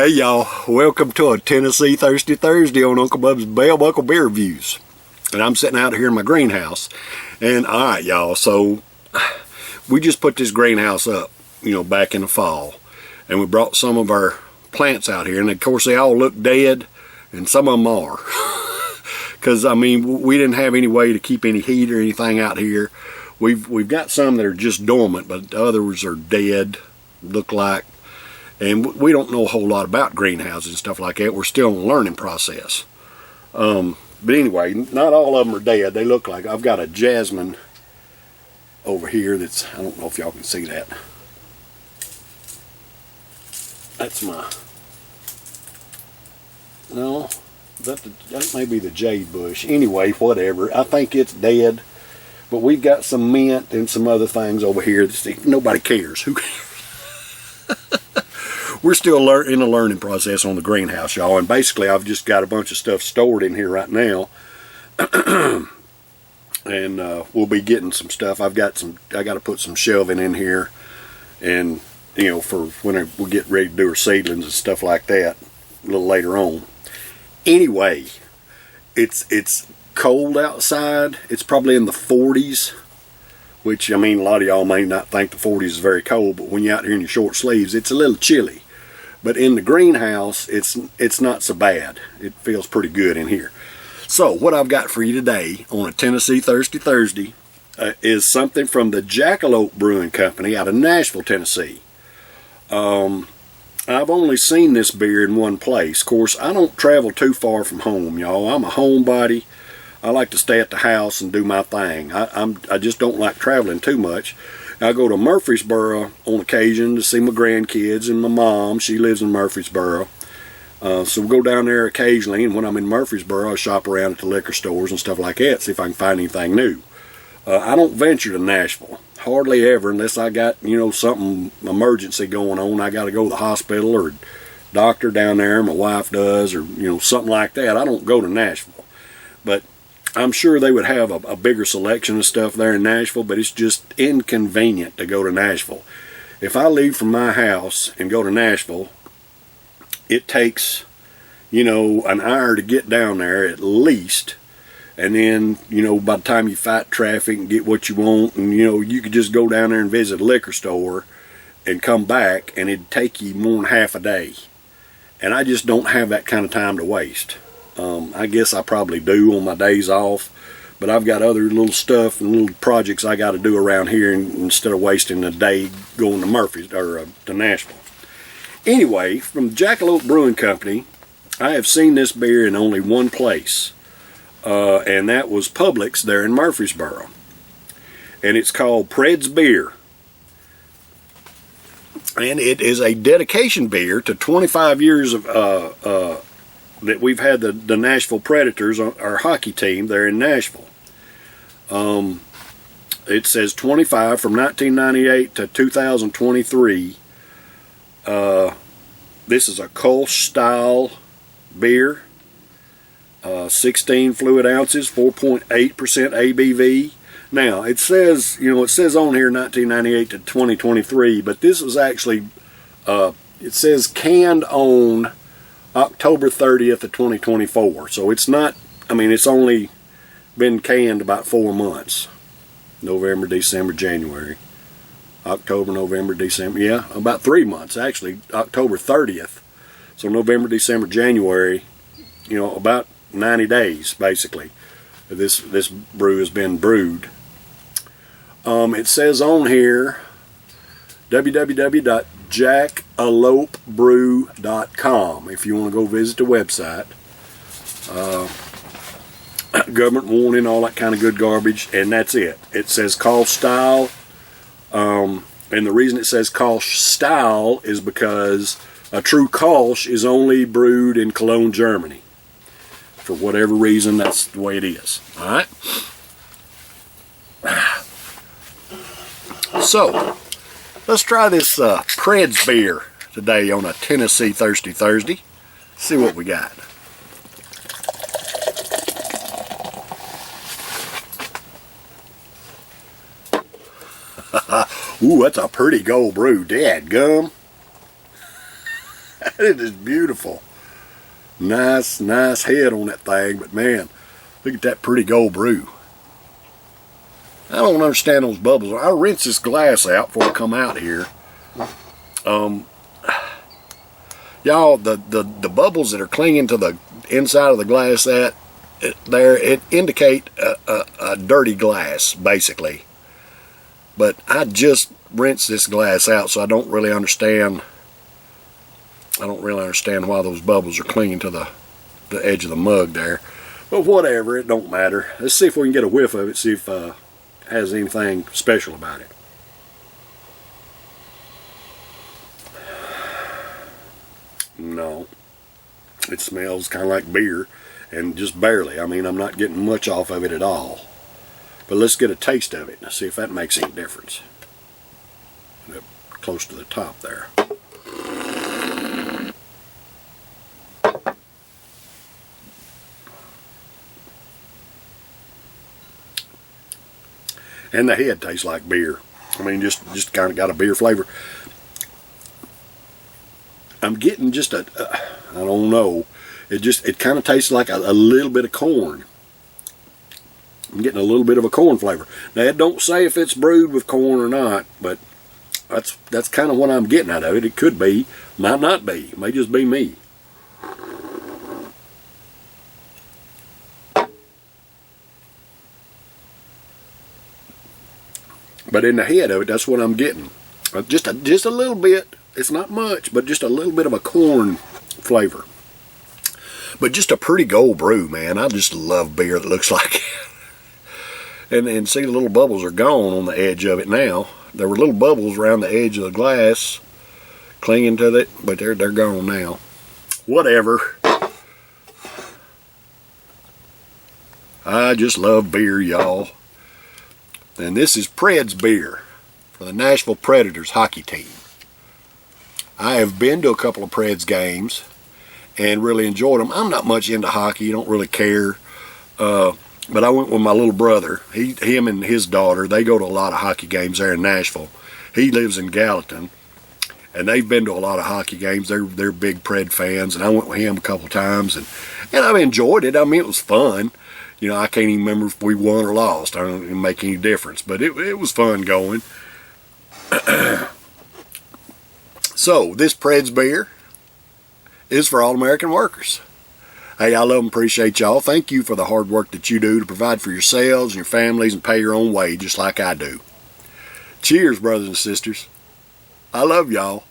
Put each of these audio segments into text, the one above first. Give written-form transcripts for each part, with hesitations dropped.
Hey y'all, welcome to a Tennessee Thirsty Thursday on Uncle Bub's Bell Buckle Beer Reviews. And I'm sitting out here in my greenhouse. And alright y'all, so we just put this greenhouse up, back in the fall. And we brought some of our plants out here. And of course they all look dead, and some of them are. Because, we didn't have any way to keep any heat or anything out here. We've got some that are just dormant, but the others are dead, look like. And we don't know a whole lot about greenhouses and stuff like that. We're still in the learning process. But anyway, not all of them are dead. They look like, I've got a jasmine over here that's, I don't know if y'all can see that. That's no, that may be the jade bush. Anyway, whatever. I think it's dead. But we've got some mint and some other things over here. Nobody cares. Who cares? We're still in the learning process on the greenhouse, y'all. And basically, I've just got a bunch of stuff stored in here right now. And we'll be getting some stuff. I got to put some shelving in here. And, for when we get ready to do our seedlings and stuff like that a little later on. Anyway, it's cold outside. It's probably in the 40s. Which, a lot of y'all may not think the 40s is very cold. But when you're out here in your short sleeves, it's a little chilly. But in the greenhouse, it's not so bad. It feels pretty good in here. So what I've got for you today on a Tennessee Thirsty Thursday is something from the Jackalope Brewing Company out of Nashville, Tennessee. I've only seen this beer in one place. Of course, I don't travel too far from home, y'all. I'm a homebody. I like to stay at the house and do my thing. I just don't like traveling too much. I go to Murfreesboro on occasion to see my grandkids and my mom. She lives in Murfreesboro. So we go down there occasionally, and when I'm in Murfreesboro, I shop around at the liquor stores and stuff like that, see if I can find anything new. I don't venture to Nashville. Hardly ever, unless I got, something emergency going on. I got to go to the hospital or doctor down there, my wife does, or, something like that. I don't go to Nashville. But I'm sure they would have a bigger selection of stuff there in Nashville, but it's just inconvenient to go to Nashville. If I leave from my house and go to Nashville, it takes, an hour to get down there at least. And then, by the time you fight traffic and get what you want, and, you could just go down there and visit a liquor store and come back, and it'd take you more than half a day. And I just don't have that kind of time to waste. I guess I probably do on my days off, but I've got other little stuff and little projects I got to do around here instead of wasting a day going to Murphy's or to Nashville. Anyway, from the Jackalope Brewing Company, I have seen this beer in only one place, and that was Publix there in Murfreesboro, and it's called Preds beer. And it is a dedication beer to 25 years of that we've had the Nashville Predators, our hockey team, there in Nashville. It says 25 from 1998 to 2023. This is a Kolsch Style beer. 16 fluid ounces, 4.8% ABV. Now, it says on here 1998 to 2023, but this was actually, it says canned on October 30th of 2024. So it's not, it's only been canned about 4 months. November, December, January. October, November, December. Yeah, about 3 months actually. October 30th. So November, December, January, about 90 days basically. This brew has been brewed. It says on here www.jackalopebrew.com if you want to go visit the website. Government warning, all that kind of good garbage, and that's it. It says Kolsch Style, and the reason it says Kolsch Style is because a true Kolsch is only brewed in Cologne, Germany. For whatever reason, that's the way it is. All right. So, let's try this Preds beer today on a Tennessee Thirsty Thursday. See what we got. Ooh, that's a pretty gold brew. Dadgum. It is beautiful. Nice head on that thing, but man, look at that pretty gold brew. I don't understand those bubbles. I rinse this glass out before I come out here. Y'all, the bubbles that are clinging to the inside of the glass, it indicate a dirty glass, basically. But I just rinsed this glass out, so I don't really understand. I don't really understand why those bubbles are clinging to the edge of the mug there. But whatever, it don't matter. Let's see if we can get a whiff of it, see if it has anything special about it. No. It smells kind of like beer, and just barely. I mean, I'm not getting much off of it at all. But let's get a taste of it and see if that makes any difference. Up close to the top there. And the head tastes like beer. I mean, just kind of got a beer flavor. I'm getting just I don't know. It kind of tastes like a little bit of corn. I'm getting a little bit of a corn flavor. Now, it don't say if it's brewed with corn or not, but that's kind of what I'm getting out of it. It could be, might not be. It may just be me. But in the head of it, that's what I'm getting. Just a little bit. It's not much, but just a little bit of a corn flavor. But just a pretty gold brew, man. I just love beer that looks like it. And see, the little bubbles are gone on the edge of it now. There were little bubbles around the edge of the glass clinging to it, but they're gone now. Whatever. I just love beer, y'all. And this is Preds beer for the Nashville Predators hockey team. I have been to a couple of Preds games and really enjoyed them. I'm not much into hockey, don't really care. But I went with my little brother. Him and his daughter, they go to a lot of hockey games there in Nashville. He lives in Gallatin, and they've been to a lot of hockey games. They're big Pred fans, and I went with him a couple of times, and I've enjoyed it. I mean, it was fun. You know, I can't even remember if we won or lost. I don't even make any difference, but it was fun going. So, this Preds beer is for all American workers. Hey, I love and appreciate y'all. Thank you for the hard work that you do to provide for yourselves and your families and pay your own way just like I do. Cheers, brothers and sisters. I love y'all.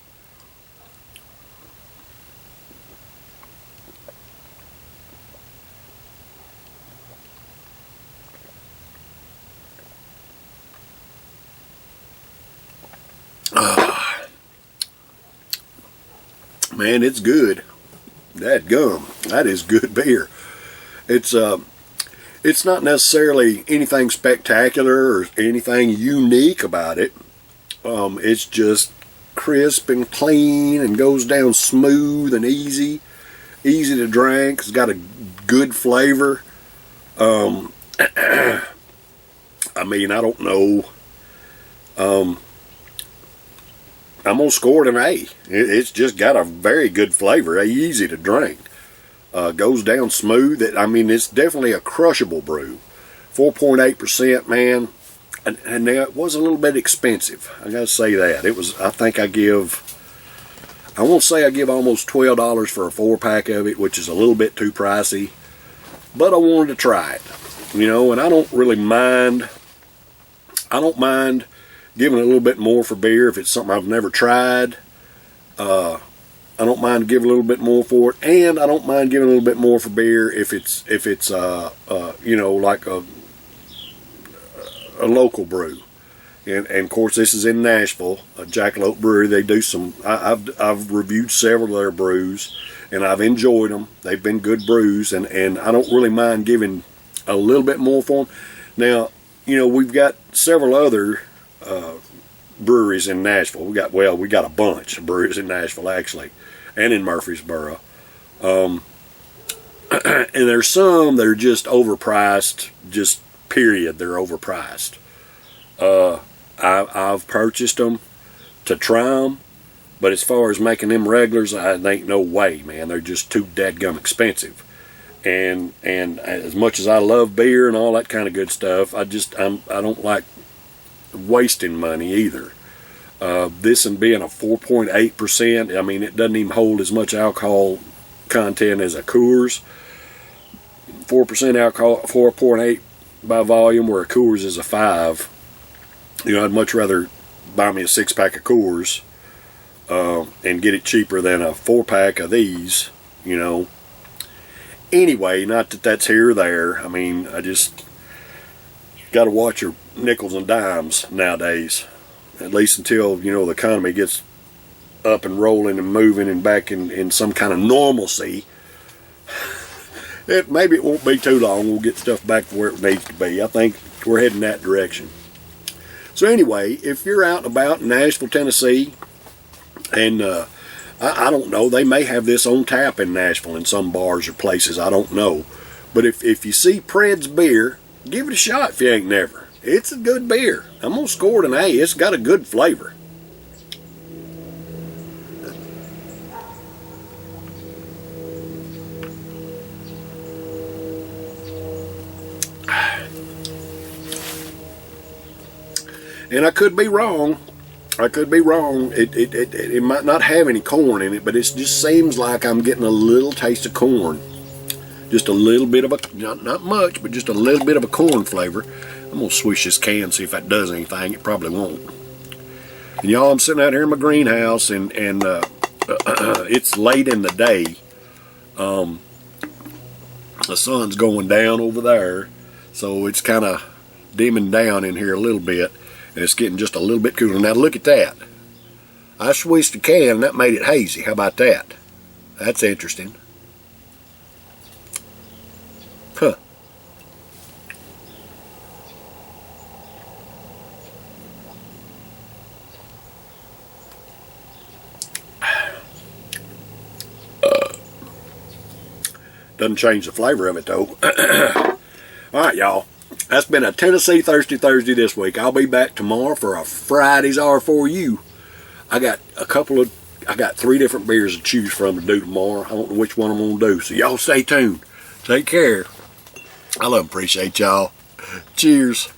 Man, it's good. Dadgum, that is good beer. It's not necessarily anything spectacular or anything unique about it. It's just crisp and clean and goes down smooth and easy to drink. It's got a good flavor. I mean, I don't know. I'm going to score it an A. It's just got a very good flavor, easy to drink. Goes down smooth. I mean, it's definitely a crushable brew. 4.8%, man. And it was a little bit expensive. I got to say that. It was, I think I won't say I give almost $12 for a 4-pack of it, which is a little bit too pricey. But I wanted to try it. You know, and I don't really mind. I don't mind giving a little bit more for beer if it's something I've never tried. I don't mind giving a little bit more for it, and I don't mind giving a little bit more for beer if it's you know, like a local brew. And of course, this is in Nashville, a Jackalope brewery. They do some. I've reviewed several of their brews, and I've enjoyed them. They've been good brews, and I don't really mind giving a little bit more for them. Now, you know, we've got several other breweries in Nashville. We got a bunch of breweries in Nashville, actually, and in Murfreesboro. And there's some that are just overpriced, just period, they're overpriced. I've purchased them to try them. But as far as making them regulars, I ain't no way, man. They're just too dadgum expensive. And as much as I love beer and all that kind of good stuff, I don't like wasting money either. This and being a 4.8%, I mean, it doesn't even hold as much alcohol content as a Coors. 4% alcohol, 4.8 by volume, where a Coors is a 5. You know, I'd much rather buy me a 6-pack of Coors and get it cheaper than a 4-pack of these, you know. Anyway, not that that's here or there. I mean, I just got to watch your nickels and dimes nowadays, at least until, you know, the economy gets up and rolling and moving and back in some kind of normalcy. Maybe it won't be too long. We'll get stuff back to where it needs to be. I think we're heading that direction. So anyway, if you're out and about in Nashville, Tennessee, and I don't know, they may have this on tap in Nashville in some bars or places, I don't know. But if you see Preds beer, give it a shot if you ain't never. It's a good beer. I'm going to score it an A. It's got a good flavor. And I could be wrong. It might not have any corn in it, but it just seems like I'm getting a little taste of corn. Just a little bit of a, not much, but just a little bit of a corn flavor. I'm going to swish this can, see if that does anything. It probably won't. And y'all, I'm sitting out here in my greenhouse, and it's late in the day. The sun's going down over there, so it's kind of dimming down in here a little bit. And it's getting just a little bit cooler. Now look at that. I swished the can and that made it hazy. How about that? That's interesting. Huh. Doesn't change the flavor of it though. All right, y'all. That's been a Tennessee Thirsty Thursday this week. I'll be back tomorrow for a Friday's R4U. I got 3 different beers to choose from to do tomorrow. I don't know which one I'm going to do. So y'all stay tuned. Take care. I love and appreciate y'all. Cheers.